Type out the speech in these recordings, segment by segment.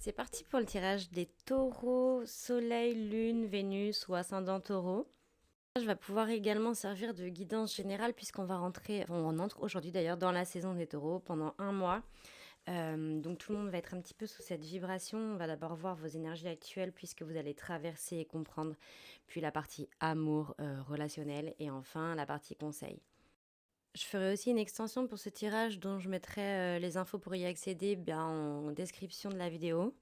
C'est parti pour le tirage des taureaux, soleil, lune, Vénus ou ascendant taureau. Je vais pouvoir également servir de guidance générale puisqu'on va rentrer, on entre aujourd'hui d'ailleurs dans la saison des taureaux pendant un mois. Donc tout le monde va être un petit peu sous cette vibration. On va d'abord voir vos énergies actuelles puisque vous allez traverser et comprendre, puis la partie amour relationnel et enfin la partie conseil. Je ferai aussi une extension pour ce tirage dont je mettrai les infos pour y accéder en description de la vidéo.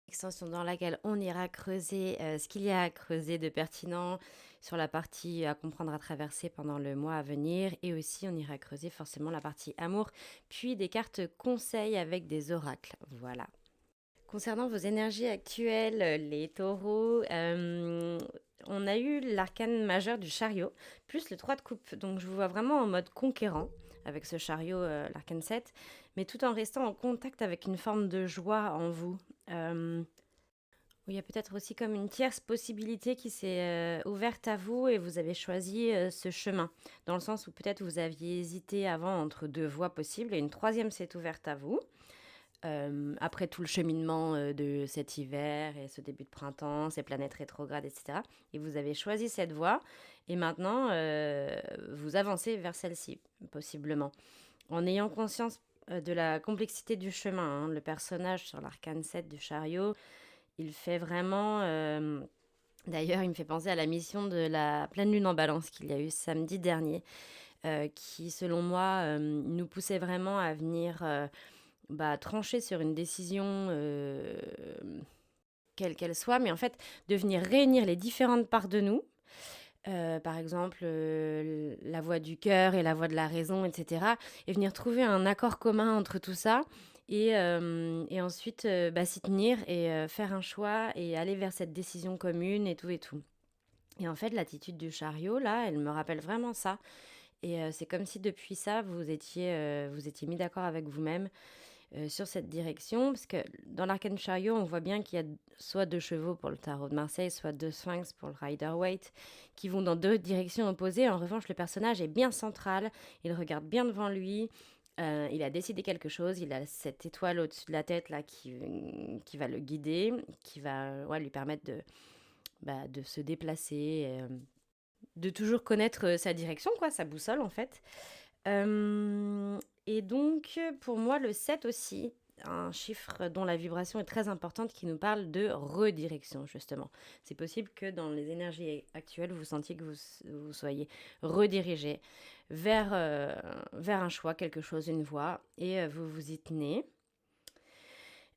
Extension dans laquelle on ira creuser ce qu'il y a à creuser de pertinent sur la partie à comprendre à traverser pendant le mois à venir et aussi on ira creuser forcément la partie amour puis des cartes conseils avec des oracles. Voilà. Concernant vos énergies actuelles, les taureaux, on a eu l'arcane majeur du chariot, plus le 3 de coupe. Donc je vous vois vraiment en mode conquérant avec ce chariot, l'arcane 7, mais tout en restant en contact avec une forme de joie en vous. Où il y a peut-être aussi comme une tierce possibilité qui s'est ouverte à vous et vous avez choisi ce chemin. Dans le sens où peut-être vous aviez hésité avant entre deux voies possibles et une troisième s'est ouverte à vous. Après tout le cheminement de cet hiver et ce début de printemps, ces planètes rétrogrades, etc. Et vous avez choisi cette voie et maintenant vous avancez vers celle-ci, possiblement. En ayant conscience de la complexité du chemin, hein. Le personnage sur l'arcane 7 du chariot, il fait vraiment... D'ailleurs, il me fait penser à la mission de la pleine lune en balance qu'il y a eu samedi dernier, qui, selon moi, nous poussait vraiment à venir trancher sur une décision, quelle qu'elle soit, mais en fait, de venir réunir les différentes parts de nous. Par exemple, la voix du cœur et la voix de la raison, etc. Et venir trouver un accord commun entre tout ça et ensuite s'y tenir et faire un choix et aller vers cette décision commune et tout et tout. Et en fait, l'attitude du chariot, là, elle me rappelle vraiment ça. Et c'est comme si depuis ça, vous étiez mis d'accord avec vous-même sur cette direction, parce que dans l'arcane chariot, on voit bien qu'il y a soit deux chevaux pour le tarot de Marseille, soit deux sphinx pour le Rider-Waite, qui vont dans deux directions opposées. En revanche, le personnage est bien central, il regarde bien devant lui, il a décidé quelque chose, il a cette étoile au-dessus de la tête là qui va le guider, qui va lui permettre de se déplacer, de toujours connaître sa direction, quoi, sa boussole en fait. Et donc, pour moi, le 7 aussi, un chiffre dont la vibration est très importante, qui nous parle de redirection, justement. C'est possible que dans les énergies actuelles, vous sentiez que vous soyez redirigé vers un choix, quelque chose, une voie, et vous vous y tenez.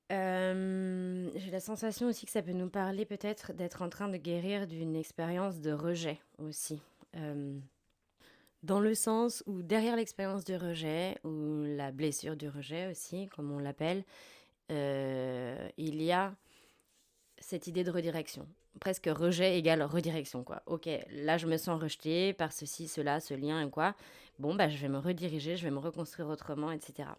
J'ai la sensation aussi que ça peut nous parler peut-être d'être en train de guérir d'une expérience de rejet aussi. Dans le sens où derrière l'expérience du rejet, ou la blessure du rejet aussi, comme on l'appelle, il y a cette idée de redirection. Presque rejet égale redirection, quoi. Ok, là je me sens rejetée par ceci, cela, ce lien et quoi. Bon, je vais me rediriger, je vais me reconstruire autrement, etc.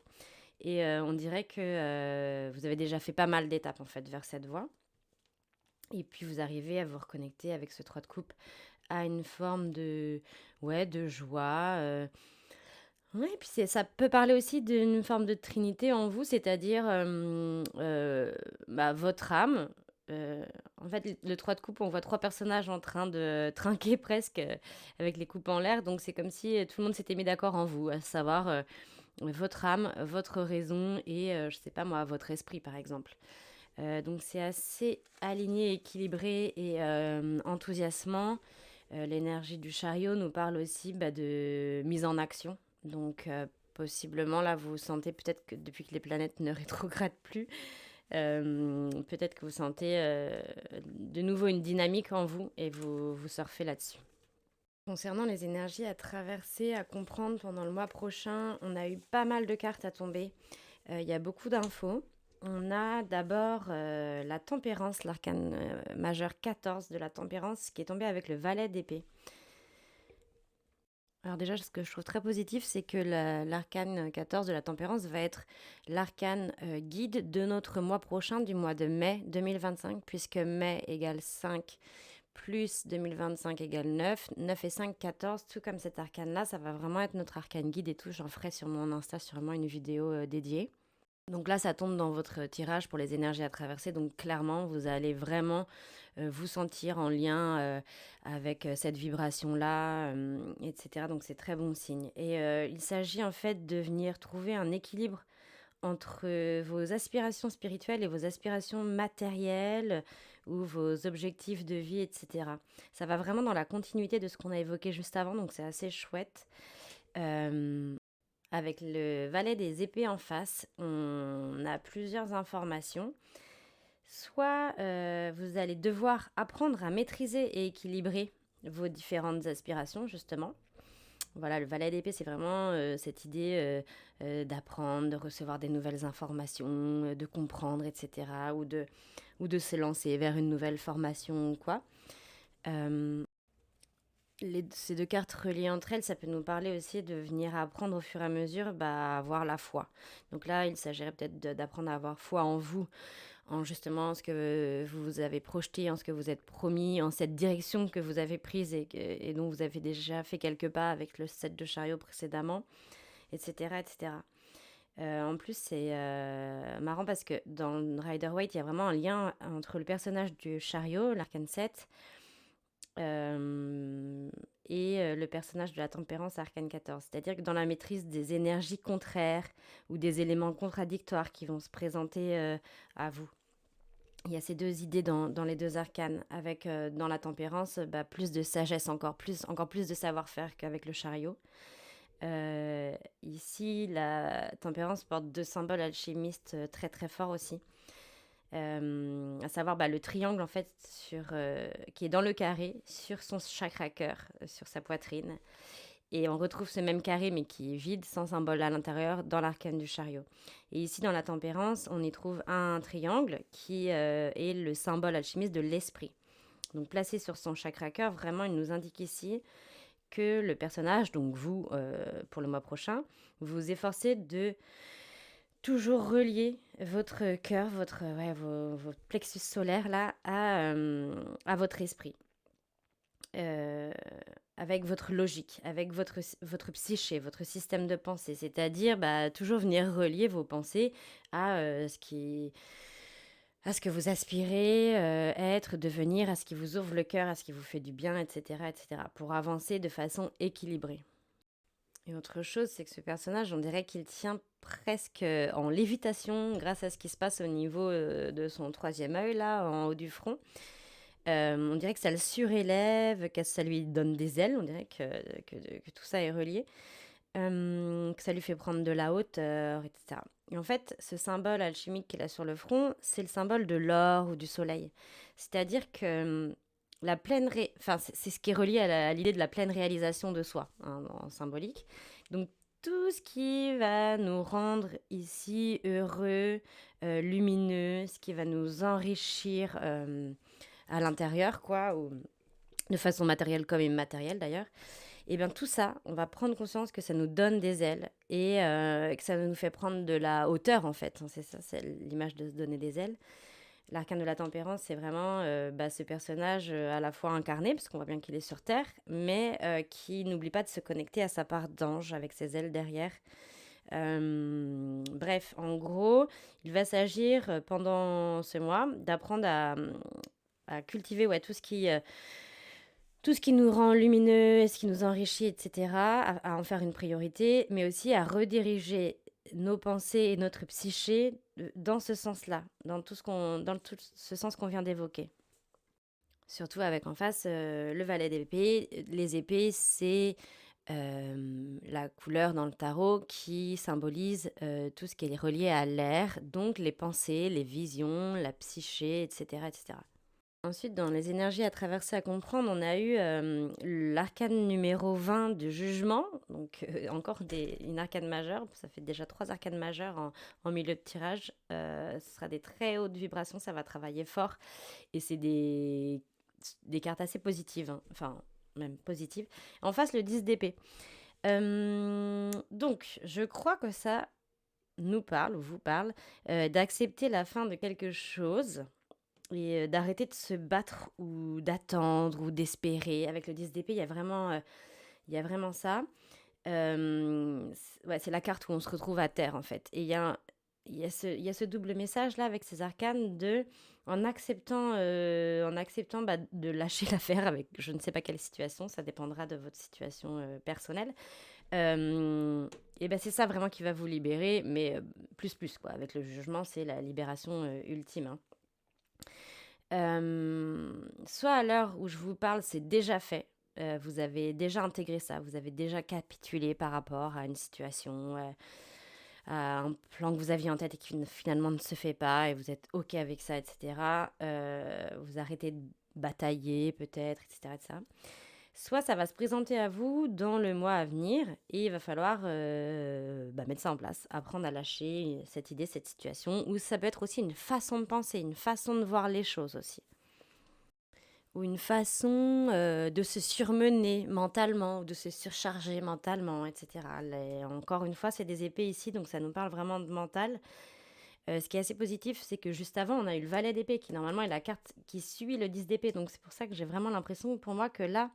Et on dirait que vous avez déjà fait pas mal d'étapes en fait vers cette voie. Et puis vous arrivez à vous reconnecter avec ce 3 de coupe à une forme de joie. Ouais, puis ça peut parler aussi d'une forme de trinité en vous, c'est-à-dire votre âme. En fait, le 3 de coupe, on voit trois personnages en train de trinquer presque avec les coupes en l'air. Donc c'est comme si tout le monde s'était mis d'accord en vous, à savoir votre âme, votre raison et, je sais pas moi, votre esprit par exemple. Donc c'est assez aligné, équilibré et enthousiasmant. L'énergie du chariot nous parle aussi de mise en action. Donc possiblement là vous sentez peut-être que depuis que les planètes ne rétrogradent plus, peut-être que vous sentez de nouveau une dynamique en vous et vous surfez là-dessus. Concernant les énergies à traverser, à comprendre pendant le mois prochain, on a eu pas mal de cartes à tomber. Il y a beaucoup d'infos. On a d'abord la tempérance, l'arcane majeur 14 de la tempérance, qui est tombé avec le valet d'épée. Alors déjà, ce que je trouve très positif, c'est que l'arcane 14 de la tempérance va être l'arcane guide de notre mois prochain, du mois de mai 2025, puisque mai égale 5 plus 2025 égale 9, 9 et 5, 14, tout comme cet arcane-là, ça va vraiment être notre arcane guide et tout. J'en ferai sur mon Insta sûrement une vidéo dédiée. Donc là, ça tombe dans votre tirage pour les énergies à traverser. Donc clairement, vous allez vraiment vous sentir en lien avec cette vibration-là, etc. Donc c'est très bon signe. Et il s'agit en fait de venir trouver un équilibre entre vos aspirations spirituelles et vos aspirations matérielles ou vos objectifs de vie, etc. Ça va vraiment dans la continuité de ce qu'on a évoqué juste avant, donc c'est assez chouette. Euh, Avec le valet des épées en face, on a plusieurs informations. Soit vous allez devoir apprendre à maîtriser et équilibrer vos différentes aspirations, justement. Voilà, le valet d'épée, c'est vraiment cette idée d'apprendre, de recevoir des nouvelles informations, de comprendre, etc. Ou de se lancer vers une nouvelle formation ou quoi. Euh, ces deux cartes reliées entre elles, ça peut nous parler aussi de venir apprendre au fur et à mesure à avoir la foi. Donc là, il s'agirait peut-être d'apprendre à avoir foi en vous, en justement ce que vous vous avez projeté, en ce que vous êtes promis, en cette direction que vous avez prise et dont vous avez déjà fait quelques pas avec le set de chariot précédemment, etc. etc. En plus, c'est marrant parce que dans Rider-Waite, il y a vraiment un lien entre le personnage du chariot, l'arcane 7, le personnage de la tempérance, arcane 14. C'est-à-dire que dans la maîtrise des énergies contraires ou des éléments contradictoires qui vont se présenter à vous. Il y a ces deux idées dans les deux arcanes, avec dans la tempérance plus de sagesse, encore plus de savoir-faire qu'avec le chariot. Ici, la tempérance porte deux symboles alchimistes très très forts aussi. À savoir le triangle en fait qui est dans le carré sur son chakra cœur, sur sa poitrine. Et on retrouve ce même carré mais qui est vide, sans symbole à l'intérieur, dans l'arcane du chariot. Et ici dans la tempérance, on y trouve un triangle qui est le symbole alchimiste de l'esprit. Donc placé sur son chakra cœur, vraiment il nous indique ici que le personnage, donc vous pour le mois prochain, vous vous efforcez de toujours relier votre cœur, vos plexus solaires là à votre esprit. Avec votre logique, avec votre psyché, votre système de pensée. C'est-à-dire toujours venir relier vos pensées à, à ce que vous aspirez être, devenir, à ce qui vous ouvre le cœur, à ce qui vous fait du bien, etc., etc., pour avancer de façon équilibrée. Et autre chose, c'est que ce personnage, on dirait qu'il tient presque en lévitation grâce à ce qui se passe au niveau de son troisième œil, là, en haut du front. On dirait que ça le surélève, que ça lui donne des ailes, on dirait que tout ça est relié, que ça lui fait prendre de la hauteur, etc. Et en fait, ce symbole alchimique qu'il a sur le front, c'est le symbole de l'or ou du soleil. C'est-à-dire que la pleine c'est ce qui est relié à l'idée de la pleine réalisation de soi, hein, en symbolique. Donc tout ce qui va nous rendre ici heureux, lumineux, ce qui va nous enrichir à l'intérieur, quoi, ou de façon matérielle comme immatérielle d'ailleurs, et bien tout ça, on va prendre conscience que ça nous donne des ailes et que ça nous fait prendre de la hauteur en fait. C'est ça, c'est l'image de se donner des ailes. L'arcane de la tempérance, c'est vraiment ce personnage à la fois incarné, parce qu'on voit bien qu'il est sur Terre, mais qui n'oublie pas de se connecter à sa part d'ange avec ses ailes derrière. Bref, en gros, il va s'agir pendant ce mois d'apprendre à cultiver tout ce qui nous rend lumineux, ce qui nous enrichit, etc., à en faire une priorité, mais aussi à rediriger nos pensées et notre psyché dans ce sens-là, dans tout ce sens qu'on vient d'évoquer. Surtout avec en face le valet d'épée. Les épées, c'est la couleur dans le tarot qui symbolise tout ce qui est relié à l'air, donc les pensées, les visions, la psyché, etc., etc. Ensuite, dans les énergies à traverser, à comprendre, on a eu l'arcane numéro 20 de jugement, donc encore une arcane majeure, ça fait déjà 3 arcanes majeures en milieu de tirage. Ce sera des très hautes vibrations, ça va travailler fort, et c'est des cartes assez positives, hein, enfin même positives. En face, le 10 d'épée. Donc, je crois que ça nous parle, ou vous parle, d'accepter la fin de quelque chose et d'arrêter de se battre ou d'attendre ou d'espérer. Avec le 10 d'épée, il y a vraiment ça. Ouais, c'est la carte où on se retrouve à terre, en fait. Et il y a il y a ce double message là avec ces arcanes en acceptant bah, de lâcher l'affaire avec je ne sais pas quelle situation, ça dépendra de votre situation personnelle. Et ben c'est ça vraiment qui va vous libérer, mais plus quoi. Avec le jugement, c'est la libération ultime, hein. Soit à l'heure où je vous parle, c'est déjà fait. Vous avez déjà intégré ça, vous avez déjà capitulé par rapport à une situation, à un plan que vous aviez en tête et qui finalement ne se fait pas, et vous êtes OK avec ça, etc. Vous arrêtez de batailler peut-être, etc., etc. Soit ça va se présenter à vous dans le mois à venir et il va falloir bah, mettre ça en place, apprendre à lâcher cette idée, cette situation, ou ça peut être aussi une façon de penser, une façon de voir les choses aussi, ou une façon de se surmener mentalement, ou de se surcharger mentalement, etc. Encore une fois, c'est des épées ici, donc ça nous parle vraiment de mental. Ce qui est assez positif, c'est que juste avant, on a eu le valet d'épée, qui normalement est la carte qui suit le 10 d'épée, donc c'est pour ça que j'ai vraiment l'impression pour moi que là,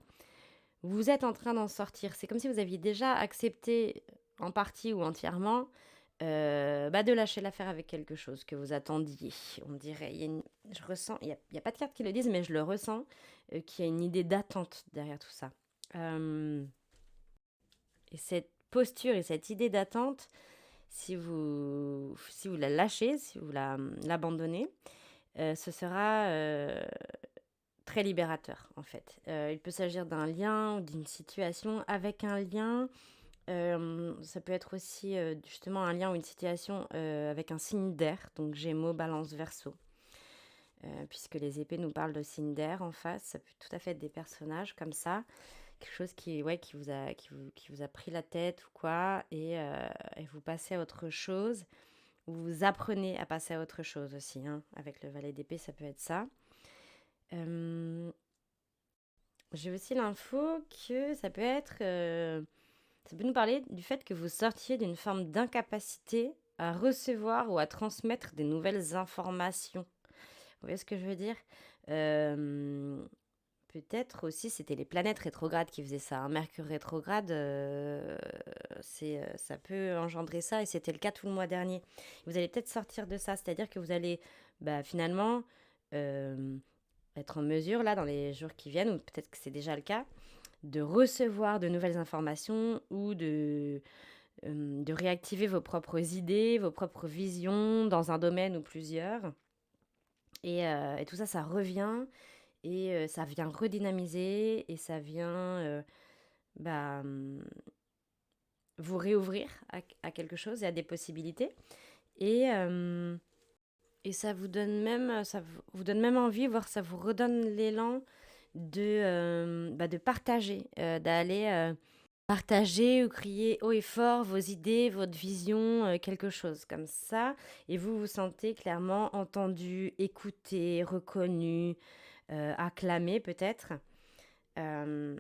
vous êtes en train d'en sortir. C'est comme si vous aviez déjà accepté, en partie ou entièrement, bah, de lâcher l'affaire avec quelque chose que vous attendiez. On dirait, je ressens, il y a pas de cartes qui le disent, mais je le ressens, qu'il y a une idée d'attente derrière tout ça. Et cette posture et cette idée d'attente, si vous la lâchez, si vous l'abandonnez, ce sera très libérateur, en fait. Il peut s'agir d'un lien ou d'une situation avec un lien. Ça peut être aussi justement un lien ou une situation avec un signe d'air, donc Gémeaux, Balance, Verseau. Puisque les épées nous parlent de signes d'air en face, ça peut tout à fait être des personnages comme ça, quelque chose qui vous a pris la tête ou quoi, et vous passez à autre chose, ou vous apprenez à passer à autre chose aussi, hein. Avec le valet d'épée, ça peut être ça. Euh, J'ai aussi l'info que ça peut nous parler du fait que vous sortiez d'une forme d'incapacité à recevoir ou à transmettre des nouvelles informations. Vous voyez ce que je veux dire? Euh, Peut-être aussi, c'était les planètes rétrogrades qui faisaient ça, hein. Mercure rétrograde, ça peut engendrer ça, et c'était le cas tout le mois dernier. Vous allez peut-être sortir de ça, c'est-à-dire que vous allez bah, finalement euh, être en mesure, là, dans les jours qui viennent, ou peut-être que c'est déjà le cas, de recevoir de nouvelles informations ou de réactiver vos propres idées, vos propres visions dans un domaine ou plusieurs. Et tout ça, ça revient et ça vient redynamiser et ça vient bah, vous réouvrir à quelque chose et à des possibilités. Et, euh, et vous donne même envie, voire ça vous redonne l'élan de partager, d'aller partager ou crier haut et fort vos idées, votre vision, quelque chose comme ça. Et vous vous sentez clairement entendu, écouté, reconnu, acclamé peut-être. Euh,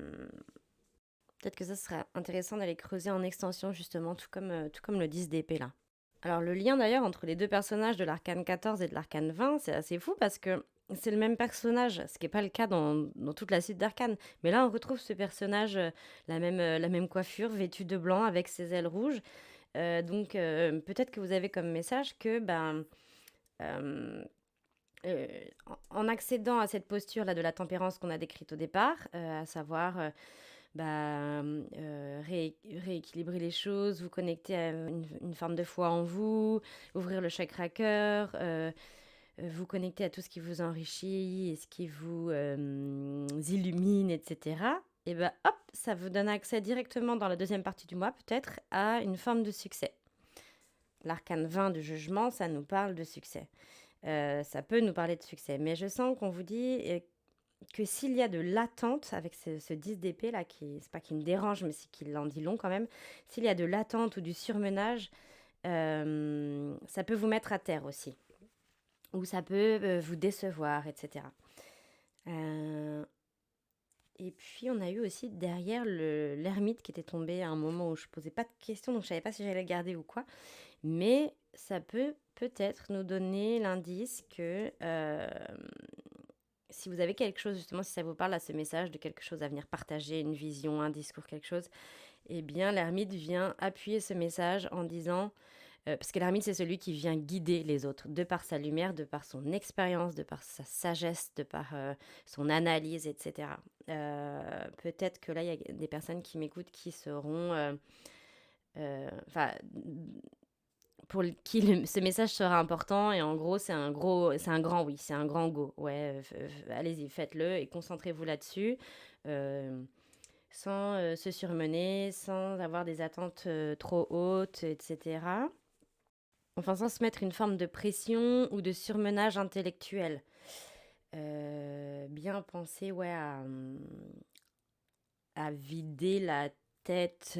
Peut-être que ça serait intéressant d'aller creuser en extension justement, tout comme le 10 d'épée là. Alors le lien d'ailleurs entre les deux personnages de l'arcane 14 et de l'arcane 20, c'est assez fou parce que c'est le même personnage, ce qui n'est pas le cas dans toute la suite d'arcane. Mais là on retrouve ce personnage, la même coiffure, vêtu de blanc avec ses ailes rouges. Peut-être que vous avez comme message que euh, en accédant à cette posture là de la tempérance qu'on a décrite au départ, à savoir rééquilibrer les choses, vous connecter à une forme de foi en vous, ouvrir le chakra cœur, vous connecter à tout ce qui vous enrichit et ce qui vous illumine, etc. Et ben hop, ça vous donne accès directement dans la deuxième partie du mois, peut-être, à une forme de succès. L'arcane 20 du jugement, ça nous parle de succès. Ça peut nous parler de succès, mais je sens qu'on vous dit que s'il y a de l'attente avec ce 10 d'épée là, c'est pas qui me dérange, mais c'est qu'il en dit long quand même, s'il y a de l'attente ou du surmenage, ça peut vous mettre à terre aussi, ou ça peut vous décevoir, etc. Euh, et puis on a eu aussi derrière l'ermite qui était tombé à un moment où je posais pas de questions, donc je savais pas si j'allais le garder ou quoi, mais ça peut peut-être nous donner l'indice que si vous avez quelque chose, justement, si ça vous parle à ce message de quelque chose à venir partager, une vision, un discours, quelque chose, eh bien, l'ermite vient appuyer ce message en disant Parce que l'ermite, c'est celui qui vient guider les autres, de par sa lumière, de par son expérience, de par sa sagesse, de par son analyse, etc. Peut-être que là, il y a des personnes qui m'écoutent qui seront... Enfin, ce message sera important et en gros, c'est un grand oui, c'est un grand go. Ouais, allez-y, faites-le et concentrez-vous là-dessus. euh, Sans se surmener, sans avoir des attentes trop hautes, etc. Enfin, sans se mettre une forme de pression ou de surmenage intellectuel. Bien penser ouais, à vider la tête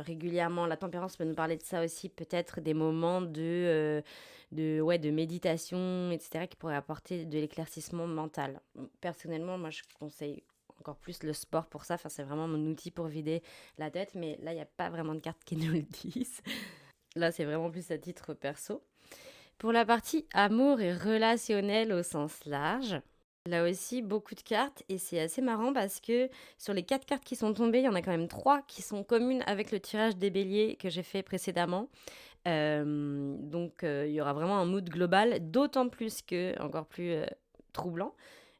régulièrement. La tempérance peut nous parler de ça aussi, peut-être des moments ouais, de méditation, etc., qui pourraient apporter de l'éclaircissement mental. Personnellement, moi, je conseille encore plus le sport pour ça. Enfin, c'est vraiment mon outil pour vider la tête, mais là, il n'y a pas vraiment de cartes qui nous le disent. Là, c'est vraiment plus à titre perso. Pour la partie amour et relationnel au sens large, là aussi, beaucoup de cartes et c'est assez marrant parce que sur les 4 cartes qui sont tombées, il y en a quand même 3 qui sont communes avec le tirage des béliers que j'ai fait précédemment. Donc, il y aura vraiment un mood global, d'autant plus que, encore plus troublant,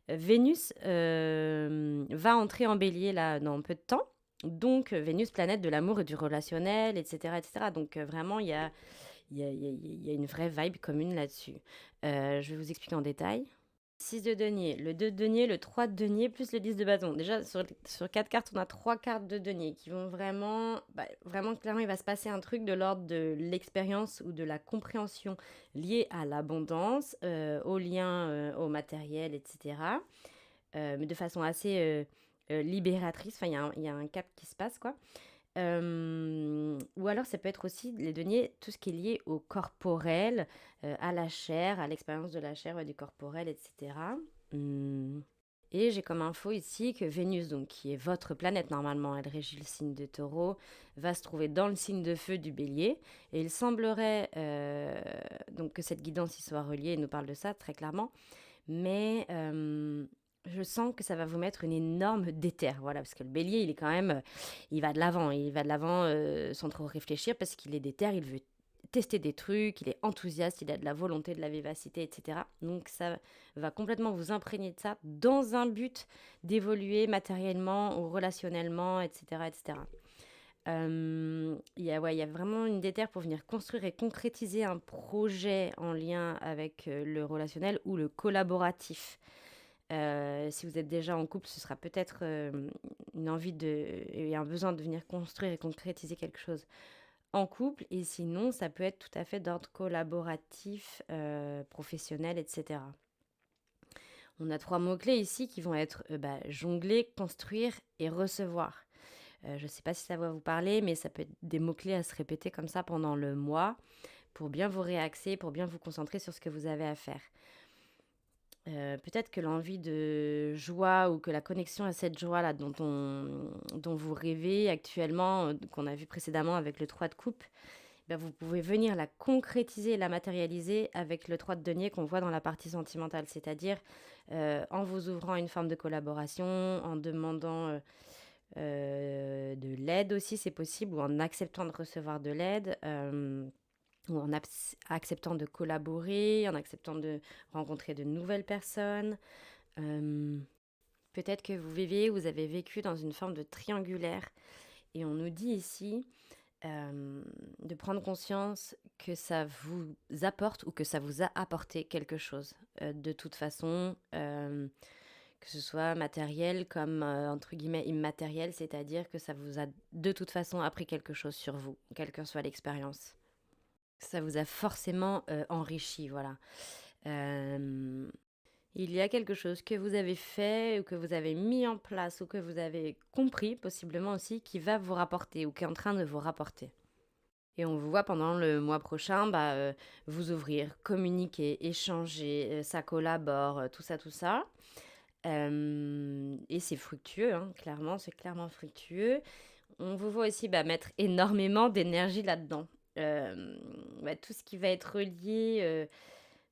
Vénus va entrer en bélier là dans peu de temps. Donc, Vénus, planète de l'amour et du relationnel, etc. etc. Donc, vraiment, il y a une vraie vibe commune là-dessus. Je vais vous expliquer en détail. 6 de denier, le 2 de denier, le 3 de denier, plus le 10 de bâton. Déjà, sur 4 cartes, on a 3 cartes de denier qui vont vraiment... vraiment, clairement, il va se passer un truc de l'ordre de l'expérience ou de la compréhension liée à l'abondance, au lien, au matériel, etc. Mais de façon assez libératrice. Enfin, il y a un cap qui se passe, quoi. Ou alors ça peut être aussi les deniers, tout ce qui est lié au corporel, à la chair, à l'expérience de la chair, ouais, du corporel, etc. Mmh. Et j'ai comme info ici que Vénus, donc qui est votre planète normalement, elle régit le signe de Taureau, va se trouver dans le signe de feu du Bélier. Et il semblerait donc que cette guidance y soit reliée, et nous parle de ça très clairement. Mais je sens que ça va vous mettre une énorme déterre, voilà, parce que le bélier, il est quand même, il va de l'avant sans trop réfléchir, parce qu'il est déter, il veut tester des trucs, il est enthousiaste, il a de la volonté, de la vivacité, etc. Donc ça va complètement vous imprégner de ça dans un but d'évoluer matériellement ou relationnellement, etc. etc. Il y a vraiment une déterre pour venir construire et concrétiser un projet en lien avec le relationnel ou le collaboratif. Si vous êtes déjà en couple, ce sera peut-être une envie et un besoin de venir construire et concrétiser quelque chose en couple. Et sinon, ça peut être tout à fait d'ordre collaboratif, professionnel, etc. On a 3 mots-clés ici qui vont être jongler, construire et recevoir. Je ne sais pas si ça va vous parler, mais ça peut être des mots-clés à se répéter comme ça pendant le mois pour bien vous réaxer, pour bien vous concentrer sur ce que vous avez à faire. Peut-être que l'envie de joie ou que la connexion à cette joie-là dont vous rêvez actuellement, qu'on a vu précédemment avec le 3 de coupe, vous pouvez venir la concrétiser et la matérialiser avec le 3 de denier qu'on voit dans la partie sentimentale. C'est-à-dire en vous ouvrant à une forme de collaboration, en demandant de l'aide aussi, c'est possible, ou en acceptant de recevoir de l'aide, ou en acceptant de collaborer, en acceptant de rencontrer de nouvelles personnes. Peut-être que vous avez vécu dans une forme de triangulaire. Et on nous dit ici de prendre conscience que ça vous apporte ou que ça vous a apporté quelque chose. De toute façon, que ce soit matériel comme entre guillemets immatériel, c'est-à-dire que ça vous a de toute façon appris quelque chose sur vous, quelle que soit l'expérience. Ça vous a forcément enrichi, voilà. Il y a quelque chose que vous avez fait ou que vous avez mis en place ou que vous avez compris possiblement aussi qui va vous rapporter ou qui est en train de vous rapporter. Et on vous voit pendant le mois prochain vous ouvrir, communiquer, échanger, ça collabore, tout ça, tout ça. Et c'est fructueux, hein, clairement, c'est clairement fructueux. On vous voit aussi mettre énormément d'énergie là-dedans. Tout ce qui va être relié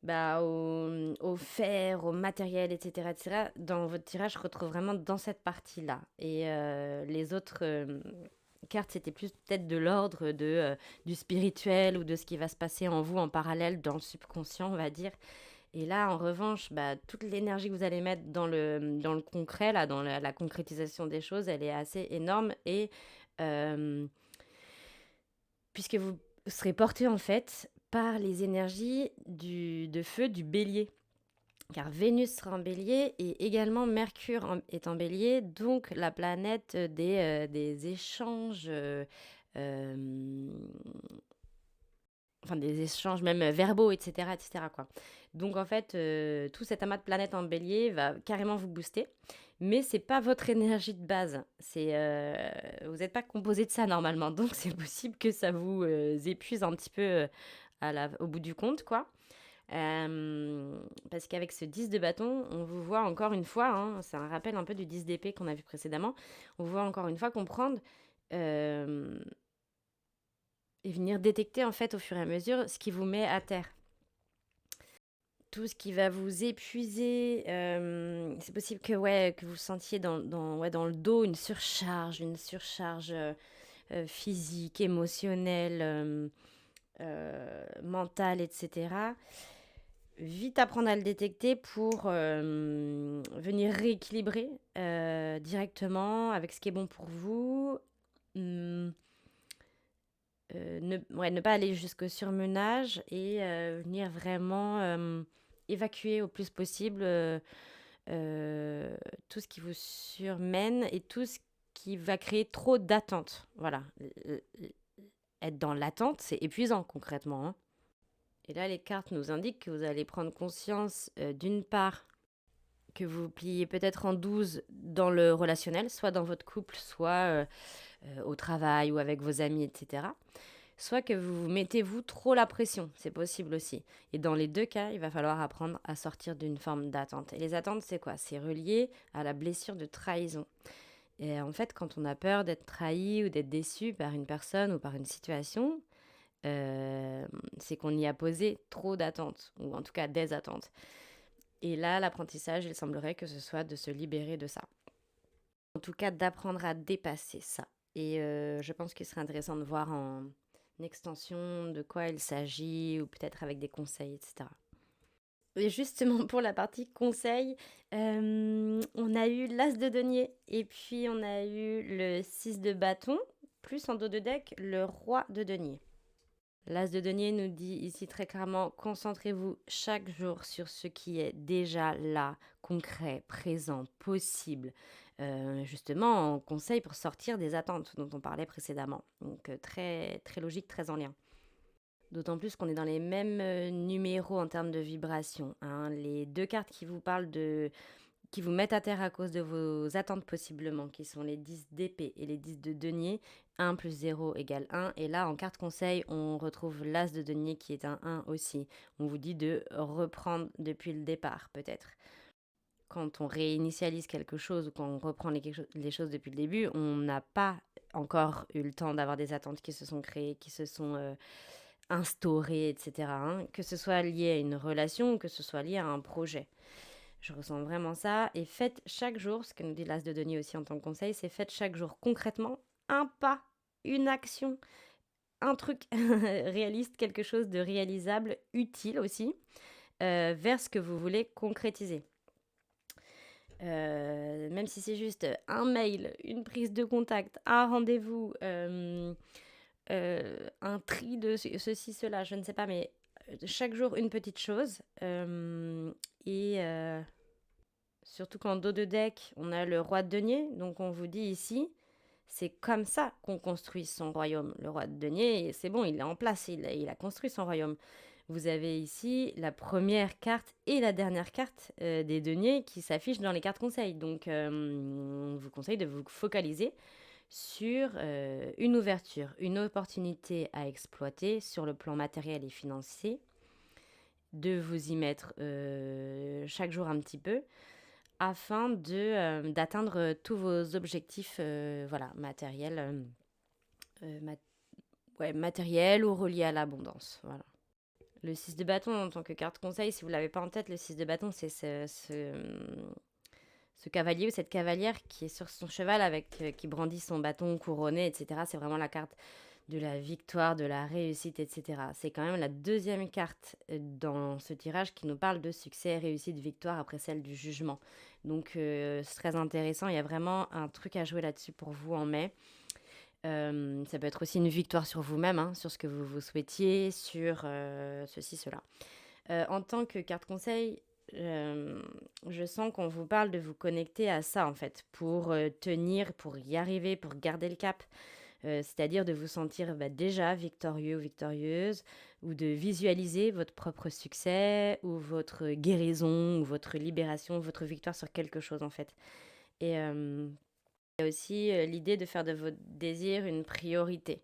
au fer, au matériel, etc., etc., dans votre tirage, je retrouve vraiment dans cette partie-là. Et les autres cartes, c'était plus peut-être de l'ordre du spirituel ou de ce qui va se passer en vous en parallèle dans le subconscient, on va dire. Et là, en revanche, toute l'énergie que vous allez mettre dans le concret, là, dans la concrétisation des choses, elle est assez énorme. Et euh, puisque vous serez porté en fait par les énergies de feu du bélier. Car Vénus sera en bélier et également Mercure est en bélier, donc la planète des échanges, enfin des échanges même verbaux, etc., etc., quoi. Donc en fait, tout cet amas de planètes en bélier va carrément vous booster, mais c'est pas votre énergie de base. Vous n'êtes pas composé de ça normalement, donc c'est possible que ça vous épuise un petit peu au bout du compte, quoi. Parce qu'avec ce 10 de bâton, on vous voit encore une fois, hein, c'est un rappel un peu du 10 d'épée qu'on a vu précédemment, on vous voit encore une fois comprendre et venir détecter en fait au fur et à mesure ce qui vous met à terre. Tout ce qui va vous épuiser, c'est possible que vous sentiez dans le dos une surcharge physique, émotionnelle, mentale, etc. Vite apprendre à le détecter pour venir rééquilibrer directement avec ce qui est bon pour vous. Ne pas aller jusqu'au surmenage et venir vraiment évacuer au plus possible tout ce qui vous surmène et tout ce qui va créer trop d'attente. Voilà. Être dans l'attente, c'est épuisant concrètement, hein. Et là, les cartes nous indiquent que vous allez prendre conscience, d'une part, que vous pliez peut-être en 12 dans le relationnel, soit dans votre couple, soit au travail ou avec vos amis, etc. Soit que vous mettez vous trop la pression, c'est possible aussi. Et dans les deux cas, il va falloir apprendre à sortir d'une forme d'attente. Et les attentes, c'est quoi? C'est relié à la blessure de trahison. Et en fait, quand on a peur d'être trahi ou d'être déçu par une personne ou par une situation, c'est qu'on y a posé trop d'attentes, ou en tout cas des attentes. Et là, l'apprentissage, il semblerait que ce soit de se libérer de ça. En tout cas, d'apprendre à dépasser ça. Et je pense qu'il serait intéressant de voir en extension de quoi il s'agit, ou peut-être avec des conseils, etc. Et justement, pour la partie conseil, on a eu l'As de denier, et puis on a eu le 6 de bâton, plus en dos de deck, le Roi de denier. L'As de denier nous dit ici très clairement, concentrez-vous chaque jour sur ce qui est déjà là, concret, présent, possible. Justement, en conseil pour sortir des attentes dont on parlait précédemment. Donc très, très logique, très en lien. D'autant plus qu'on est dans les mêmes numéros en termes de vibration, hein. Les deux cartes qui vous parlent qui vous mettent à terre à cause de vos attentes possiblement, qui sont les 10 d'épée et les 10 de denier, 1 plus 0 égale 1. Et là, en carte conseil, on retrouve l'As de denier qui est un 1 aussi. On vous dit de reprendre depuis le départ, peut-être. Quand on réinitialise quelque chose ou quand on reprend les choses depuis le début, on n'a pas encore eu le temps d'avoir des attentes qui se sont créées, qui se sont instaurées, etc., hein. Que ce soit lié à une relation ou que ce soit lié à un projet. Je ressens vraiment ça. Et faites chaque jour, ce que nous dit l'As de denier aussi en tant que conseil, c'est faites chaque jour concrètement un pas, une action, un truc réaliste, quelque chose de réalisable, utile aussi, vers ce que vous voulez concrétiser. Même si c'est juste un mail, une prise de contact, un rendez-vous, un tri de ceci, cela, je ne sais pas, mais chaque jour une petite chose. Et surtout qu'en dos de deck, on a le roi de denier. Donc on vous dit ici, c'est comme ça qu'on construit son royaume. Le roi de denier, c'est bon, il est en place, il a construit son royaume. Vous avez ici la première carte et la dernière carte des deniers qui s'affichent dans les cartes conseils. Donc on vous conseille de vous focaliser sur une ouverture, une opportunité à exploiter sur le plan matériel et financier, de vous y mettre chaque jour un petit peu, afin d'atteindre tous vos objectifs matériels, matériels ou reliés à l'abondance. Voilà. Le 6 de bâton en tant que carte conseil, si vous ne l'avez pas en tête, le 6 de bâton, c'est ce cavalier ou cette cavalière qui est sur son cheval qui brandit son bâton couronné, etc. C'est vraiment la carte de la victoire, de la réussite, etc. C'est quand même la deuxième carte dans ce tirage qui nous parle de succès, réussite, victoire après celle du jugement. Donc c'est très intéressant, il y a vraiment un truc à jouer là-dessus pour vous en mai. Ça peut être aussi une victoire sur vous-même, hein, sur ce que vous souhaitiez, sur ceci, cela. En tant que carte conseil, je sens qu'on vous parle de vous connecter à ça, en fait, pour tenir, pour y arriver, pour garder le cap. C'est-à-dire de vous sentir déjà victorieux ou victorieuse, ou de visualiser votre propre succès, ou votre guérison, ou votre libération, votre victoire sur quelque chose, en fait. Et il y a aussi l'idée de faire de votre désir une priorité.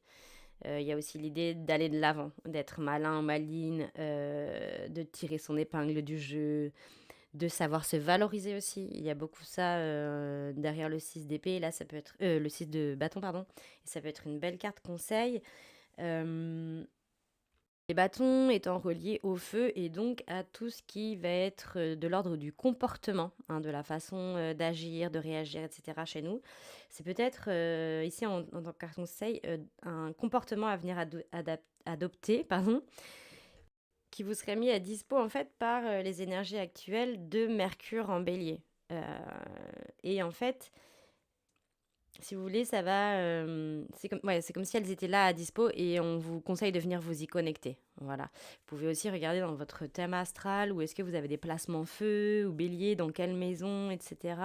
Il y a aussi l'idée d'aller de l'avant, d'être malin, maline, de tirer son épingle du jeu, de savoir se valoriser aussi. Il y a beaucoup ça derrière le 6 d'épée. Là, ça peut être le 6 de bâton, pardon. Et ça peut être une belle carte conseil. Les bâtons étant reliés au feu et donc à tout ce qui va être de l'ordre du comportement, hein, de la façon d'agir, de réagir, etc. chez nous. C'est peut-être ici en tant que carte conseil un comportement à venir adopter, pardon, qui vous serait mis à dispo en fait par les énergies actuelles de Mercure en bélier. Et en fait, si vous voulez, ça va. C'est comme si elles étaient là à dispo et on vous conseille de venir vous y connecter. Voilà. Vous pouvez aussi regarder dans votre thème astral où est-ce que vous avez des placements feu ou bélier, dans quelle maison, etc.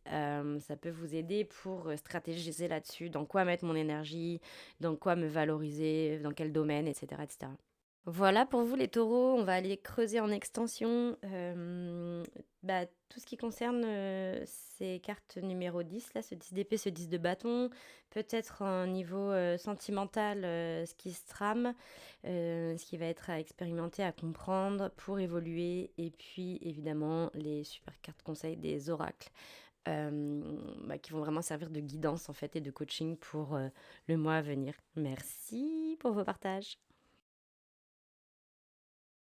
Ça peut vous aider pour stratégiser là-dessus, dans quoi mettre mon énergie, dans quoi me valoriser, dans quel domaine, etc. etc. Voilà pour vous les taureaux, on va aller creuser en extension tout ce qui concerne ces cartes numéro 10, là, ce 10 d'épée, ce 10 de bâton, peut-être un niveau sentimental, ce qui se trame, ce qui va être à expérimenter, à comprendre pour évoluer, et puis évidemment les super cartes conseils des oracles. Qui vont vraiment servir de guidance en fait et de coaching pour le mois à venir. Merci pour vos partages.